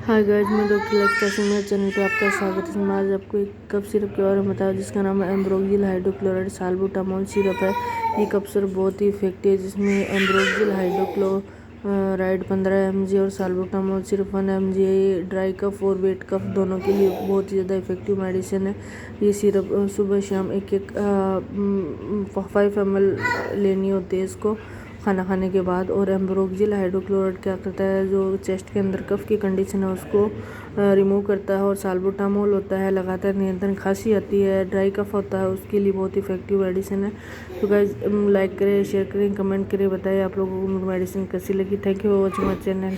Hi guys, मैं doctor lecture Singh, मेरे channel पे आपका स्वागत है। मैं आज आपको एक कफ सिरप के बारे में बताया जिसका नाम है एम्ब्रोक्सिल हाइड्रोक्लोराइड साल्बुटामोल सिरप है। ये कफ सिरप बहुत ही इफेक्टिव है, जिसमें एम्ब्रोक्सिल हाइड्रोक्लोराइड 15 mg और साल्बुटामोल सिर्फ 1 mg है। ये ड्राई कफ और वेट कफ दोनों के लिए बहुत ही ज़्यादा इफेक्टिव मेडिसिन है। ये सिरप सुबह शाम एक 5 ml लेनी होती है इसको खाना खाने के बाद। और एम्ब्रोक्सिल हाइड्रोक्लोराइड क्या करता है, जो चेस्ट के अंदर कफ की कंडीशन है उसको रिमूव करता है। और साल्बुटामोल होता है लगातार नियंत्रण, खांसी आती है, ड्राई कफ होता है, उसके लिए बहुत इफेक्टिव मेडिसिन है। तो गाइस लाइक करें, शेयर करें, कमेंट करें, बताइए आप लोगों को मेडिसिन कैसी लगी। Thank you for watching my channel.